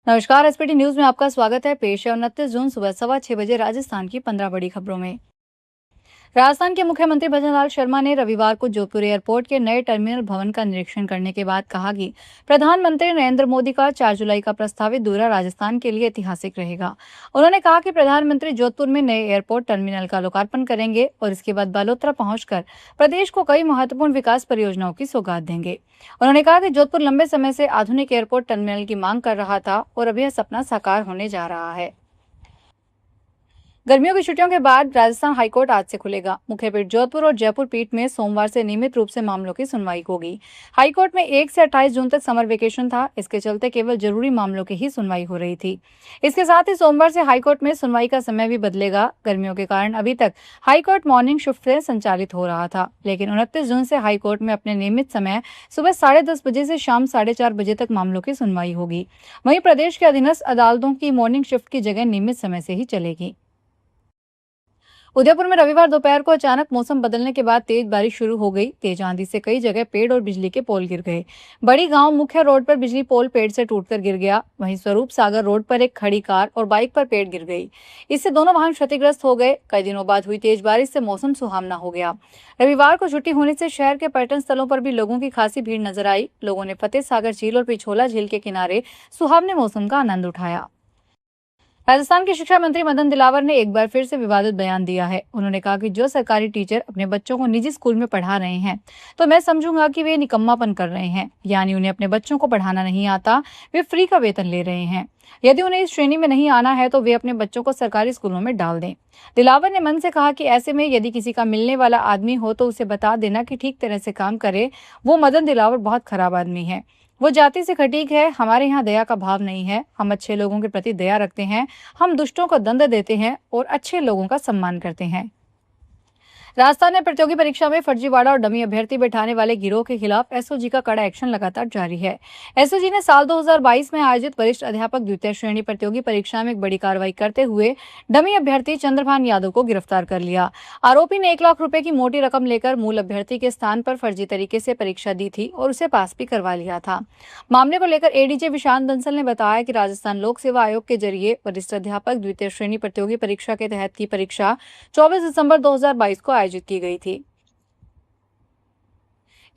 नमस्कार। SPT news में आपका स्वागत है। पेश है 29 जून सुबह 6:15 राजस्थान की 15 बड़ी खबरों में। राजस्थान के मुख्यमंत्री भजनलाल शर्मा ने रविवार को जोधपुर एयरपोर्ट के नए टर्मिनल भवन का निरीक्षण करने के बाद कहा कि प्रधानमंत्री नरेंद्र मोदी का 4 जुलाई का प्रस्तावित दौरा राजस्थान के लिए ऐतिहासिक रहेगा। उन्होंने कहा कि प्रधानमंत्री जोधपुर में नए एयरपोर्ट टर्मिनल का लोकार्पण करेंगे और इसके बाद बालोतरा पहुंचकर प्रदेश को कई महत्वपूर्ण विकास परियोजनाओं की सौगात देंगे। उन्होंने कहा कि जोधपुर लंबे समय से आधुनिक एयरपोर्ट टर्मिनल की मांग कर रहा था और अब यह सपना साकार होने जा रहा है। गर्मियों की छुट्टियों के बाद राजस्थान हाईकोर्ट आज से खुलेगा। मुख्य पीठ जोधपुर और जयपुर पीठ में सोमवार से नियमित रूप से मामलों की सुनवाई होगी। हाईकोर्ट में 1 से 28 जून तक समर वेकेशन था। इसके चलते केवल जरूरी मामलों की ही सुनवाई हो रही थी। इसके साथ ही सोमवार से हाईकोर्ट में सुनवाई का समय भी बदलेगा। गर्मियों के कारण अभी तक हाईकोर्ट मॉर्निंग शिफ्ट से संचालित हो रहा था, लेकिन 29 जून से हाईकोर्ट में अपने नियमित समय सुबह 10:30 बजे से शाम 4:30 बजे तक मामलों की सुनवाई होगी। वहीं प्रदेश के अधीनस्थ अदालतों की मॉर्निंग शिफ्ट की जगह नियमित समय से ही चलेगी। उदयपुर में रविवार दोपहर को अचानक मौसम बदलने के बाद तेज बारिश शुरू हो गई। तेज आंधी से कई जगह पेड़ और बिजली के पोल गिर गए। बड़ी गांव मुख्य रोड पर बिजली पोल पेड़ से टूटकर गिर गया। वहीं स्वरूप सागर रोड पर एक खड़ी कार और बाइक पर पेड़ गिर गई। इससे दोनों वाहन क्षतिग्रस्त हो गए। कई दिनों बाद हुई तेज बारिश से मौसम सुहावना हो गया। रविवार को छुट्टी होने से शहर के पर्यटन स्थलों पर भी लोगों की खासी भीड़ नजर आई। लोगों ने फतेह सागर झील और पिछोला झील के किनारे सुहावने मौसम का आनंद उठाया। राजस्थान के शिक्षा मंत्री मदन दिलावर ने एक बार फिर से विवादित बयान दिया है। उन्होंने कहा कि जो सरकारी टीचर अपने बच्चों को निजी स्कूल में पढ़ा रहे हैं, तो मैं समझूंगा कि वे निकम्मापन कर रहे हैं, यानी उन्हें अपने बच्चों को पढ़ाना नहीं आता, वे फ्री का वेतन ले रहे हैं। यदि उन्हें इस श्रेणी में नहीं आना है तो वे अपने बच्चों को सरकारी स्कूलों में डाल दें। दिलावर ने मन से कहा कि ऐसे में यदि किसी का मिलने वाला आदमी हो तो उसे बता देना कि ठीक तरह से काम करे। वो मदन दिलावर बहुत खराब आदमी है। वो जाति से खटीक है। हमारे यहाँ दया का भाव नहीं है। हम अच्छे लोगों के प्रति दया रखते हैं। हम दुष्टों को दंड देते हैं और अच्छे लोगों का सम्मान करते हैं। राजस्थान में प्रतियोगी परीक्षा में फर्जीवाड़ा और डमी अभ्यर्थी बैठाने वाले गिरोह के खिलाफ एसओजी का कड़ा एक्शन लगातार जारी है। एसओजी ने साल 2022 में आयोजित वरिष्ठ अध्यापक द्वितीय श्रेणी प्रतियोगी परीक्षा में एक बड़ी कार्रवाई करते हुए डमी अभ्यर्थी चंद्रभान यादव को गिरफ्तार कर लिया। आरोपी ने 1 लाख रुपए की मोटी रकम लेकर मूल अभ्यर्थी के स्थान पर फर्जी तरीके से परीक्षा दी थी और उसे पास भी करवा लिया था। मामले को लेकर एडीजे विशांत बंसल ने बताया कि राजस्थान लोक सेवा आयोग के जरिए वरिष्ठ अध्यापक द्वितीय श्रेणी प्रतियोगी परीक्षा के तहत की परीक्षा 24 दिसंबर 2022 को आयोजित की गई थी।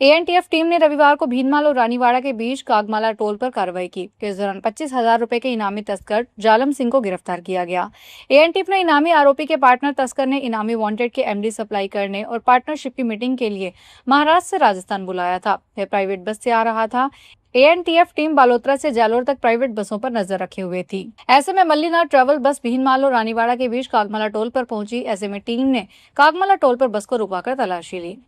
एएनटीएफ टीम ने रविवार को भीनमाल और रानीवाड़ा के बीच कागमाला टोल पर कार्रवाई की। इस दौरान 25,000 रुपए के इनामी तस्कर जालम सिंह को गिरफ्तार किया गया। एएनटीएफ ने इनामी आरोपी के पार्टनर तस्कर ने इनामी वांटेड के एमडी सप्लाई करने और पार्टनरशिप की मीटिंग के लिए महाराष्ट्र से राजस्थान बुलाया था। वह प्राइवेट बस से आ रहा था। एएनटीएफ टीम बालोतरा से जालोर तक प्राइवेट बसों पर नजर रखे हुए थी। ऐसे में मल्लीनाथ ट्रेवल बस भीनमाल और रानीवाड़ा के बीच कागमाला टोल पर पहुंची। ऐसे में टीम ने कागमाला टोल पर बस को रुकवाकर तलाशी ली।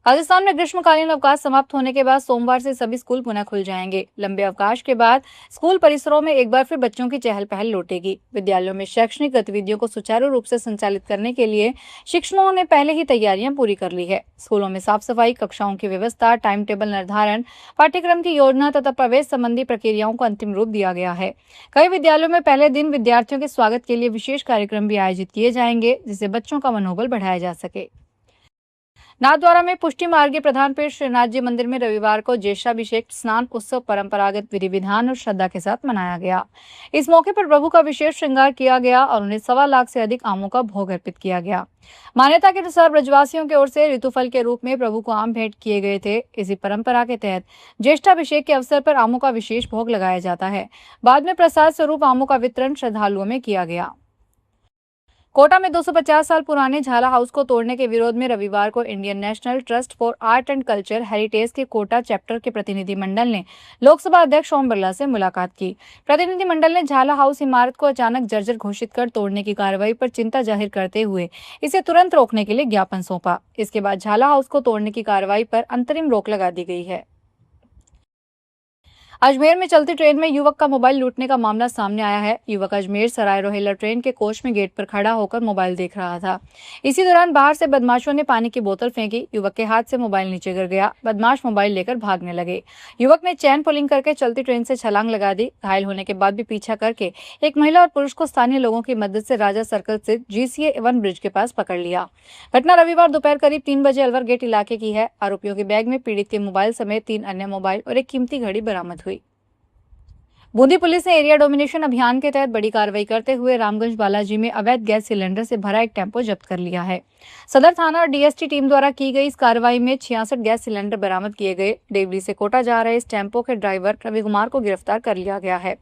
राजस्थान में ग्रीष्मकालीन अवकाश समाप्त होने के बाद सोमवार से सभी स्कूल पुनः खुल जाएंगे। लंबे अवकाश के बाद स्कूल परिसरों में एक बार फिर बच्चों की चहल पहल लौटेगी। विद्यालयों में शैक्षणिक गतिविधियों को सुचारू रूप से संचालित करने के लिए शिक्षकों ने पहले ही तैयारियां पूरी कर ली है। स्कूलों में साफ सफाई, कक्षाओं की व्यवस्था, टाइम टेबल निर्धारण, पाठ्यक्रम की योजना तथा प्रवेश संबंधी प्रक्रियाओं को अंतिम रूप दिया गया है। कई विद्यालयों में पहले दिन विद्यार्थियों के स्वागत के लिए विशेष कार्यक्रम भी आयोजित किए जाएंगे, जिससे बच्चों का मनोबल बढ़ाया जा सके। नाथद्वारा में पुष्टि मार्ग के प्रधान पीठ श्रीनाथ जी मंदिर में रविवार को ज्येष्ठाभिषेक स्नान उत्सव परंपरागत विधि विधान और श्रद्धा के साथ मनाया गया। इस मौके पर प्रभु का विशेष श्रृंगार किया गया और उन्हें 1.25 लाख से अधिक आमों का भोग अर्पित किया गया। मान्यता के अनुसार ब्रजवासियों की ओर से ऋतुफल के रूप में प्रभु को आम भेंट किए गए थे। इसी परंपरा के तहत ज्येष्ठाभिषेक के अवसर पर आमों का विशेष भोग लगाया जाता है। बाद में प्रसाद स्वरूप आमों का वितरण श्रद्धालुओं में किया गया। कोटा में 250 साल पुराने झाला हाउस को तोड़ने के विरोध में रविवार को Indian national trust for art and culture heritage के कोटा चैप्टर के प्रतिनिधिमंडल ने लोकसभा अध्यक्ष ओम बिरला से मुलाकात की। प्रतिनिधिमंडल ने झाला हाउस इमारत को अचानक जर्जर घोषित कर तोड़ने की कार्रवाई पर चिंता जाहिर करते हुए इसे तुरंत रोकने के लिए ज्ञापन सौंपा। इसके बाद झाला हाउस को तोड़ने की कार्रवाई पर अंतरिम रोक लगा दी गई है। अजमेर में चलती ट्रेन में युवक का मोबाइल लूटने का मामला सामने आया है। युवक अजमेर सराय रोहिल्ला ट्रेन के कोच में गेट पर खड़ा होकर मोबाइल देख रहा था। इसी दौरान बाहर से बदमाशों ने पानी की बोतल फेंकी। युवक के हाथ से मोबाइल नीचे गिर गया। बदमाश मोबाइल लेकर भागने लगे। युवक ने चैन पुलिंग करके चलती ट्रेन से छलांग लगा दी। घायल होने के बाद भी पीछा करके एक महिला और पुरुष को स्थानीय लोगों की मदद से राजा सर्कल से GCA 1 ब्रिज के पास पकड़ लिया। घटना रविवार दोपहर करीब 3 बजे अलवर गेट इलाके की है। आरोपियों के बैग में पीड़ित के मोबाइल समेत 3 अन्य मोबाइल और एक कीमती घड़ी बरामद हुई। बूंदी पुलिस ने एरिया डोमिनेशन अभियान के तहत बड़ी कार्रवाई करते हुए रामगंज बालाजी में अवैध गैस सिलेंडर से भरा एक टेम्पो जब्त कर लिया है। सदर थाना और डीएसटी टीम द्वारा की गई इस कार्रवाई में 66 गैस सिलेंडर बरामद किए गए। देवली से कोटा जा रहे इस टेम्पो के ड्राइवर रवि कुमार को गिरफ्तार कर लिया गया है,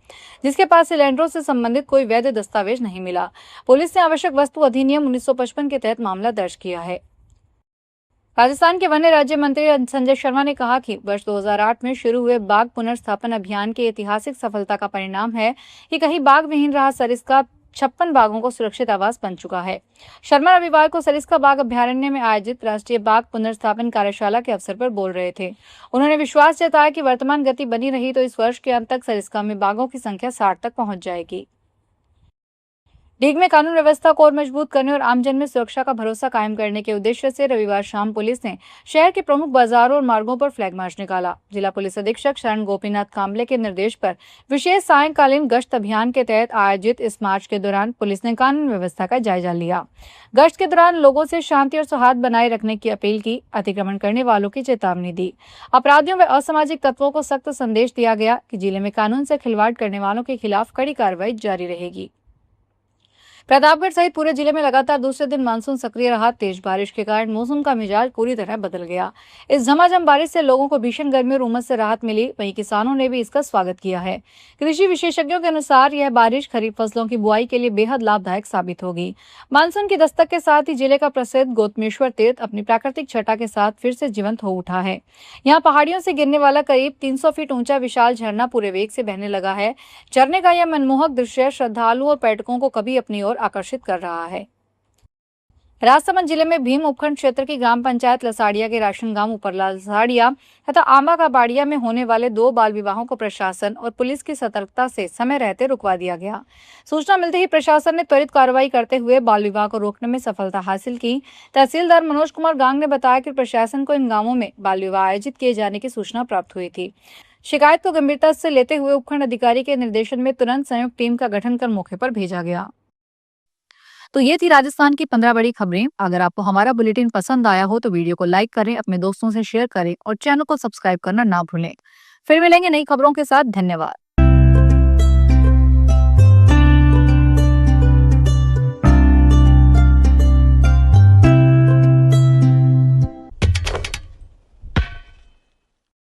जिसके पास सिलेंडरों से संबंधित कोई वैध दस्तावेज नहीं मिला। पुलिस ने आवश्यक वस्तु अधिनियम 1955 के तहत मामला दर्ज किया है। राजस्थान के वन राज्य मंत्री संजय शर्मा ने कहा कि वर्ष 2008 में शुरू हुए बाघ पुनर्स्थापन अभियान की ऐतिहासिक सफलता का परिणाम है कि कहीं बाघ विहीन रहा सरिस्का 56 बाघों को सुरक्षित आवास बन चुका है। शर्मा रविवार को सरिस्का बाघ अभ्यारण्य में आयोजित राष्ट्रीय बाघ पुनर्स्थापन कार्यशाला के अवसर पर बोल रहे थे। उन्होंने विश्वास जताया कि वर्तमान गति बनी रही तो इस वर्ष के अंत तक सरिस्का में बाघों की संख्या 60 तक पहुंच जाएगी। डीग में कानून व्यवस्था को और मजबूत करने और आमजन में सुरक्षा का भरोसा कायम करने के उद्देश्य से रविवार शाम पुलिस ने शहर के प्रमुख बाजारों और मार्गों पर फ्लैग मार्च निकाला। जिला पुलिस अधीक्षक शरण गोपीनाथ कांबले के निर्देश पर विशेष सायंकालीन गश्त अभियान के तहत आयोजित इस मार्च के दौरान पुलिस ने कानून व्यवस्था का जायजा लिया। गश्त के दौरान लोगों से शांति और सौहार्द बनाए रखने की अपील की, अतिक्रमण करने वालों की चेतावनी दी। अपराधियों व असामाजिक तत्वों को सख्त संदेश दिया गया कि जिले में कानून से खिलवाड़ करने वालों के खिलाफ कड़ी कार्रवाई जारी रहेगी। प्रतापगढ़ सहित पूरे जिले में लगातार दूसरे दिन मानसून सक्रिय रहा। तेज बारिश के कारण मौसम का मिजाज पूरी तरह बदल गया। इस झमाझम बारिश से लोगों को भीषण गर्मी और उमस से राहत मिली, वहीं किसानों ने भी इसका स्वागत किया है। कृषि विशेषज्ञों के अनुसार यह बारिश खरीफ फसलों की बुआई के लिए बेहद लाभदायक साबित होगी। मानसून की दस्तक के साथ ही जिले का प्रसिद्ध गौतमेश्वर तीर्थ अपनी प्राकृतिक छटा के साथ फिर से जीवंत हो उठा है। यहाँ पहाड़ियों से गिरने वाला करीब 300 फीट ऊंचा विशाल झरना पूरे वेग से बहने लगा है। झरने का यह मनमोहक दृश्य श्रद्धालुओं और पर्यटकों को कभी अपनी ओर आकर्षित कर रहा है। राजसमंद जिले में भीम उपखंड क्षेत्र की ग्राम पंचायत लसाड़िया के राशन गांव ऊपर लसाड़िया तथा आंबा का बाड़िया में होने वाले 2 बाल विवाहों को प्रशासन और पुलिस की सतर्कता से समय रहते रुकवा दिया गया। सूचना मिलते ही प्रशासन ने त्वरित कार्रवाई करते हुए बाल विवाह को रोकने में सफलता हासिल की। तहसीलदार मनोज कुमार गांग ने बताया कि प्रशासन को इन गांवों में बाल विवाह आयोजित किए जाने की सूचना प्राप्त हुई थी। शिकायत को गंभीरता से लेते हुए उपखंड अधिकारी के निर्देशन में तुरंत संयुक्त टीम का गठन कर मौके पर भेजा गया। तो ये थी राजस्थान की 15 बड़ी खबरें। अगर आपको हमारा बुलेटिन पसंद आया हो तो वीडियो को लाइक करें, अपने दोस्तों से शेयर करें और चैनल को सब्सक्राइब करना ना भूलें। फिर मिलेंगे नई खबरों के साथ। धन्यवाद।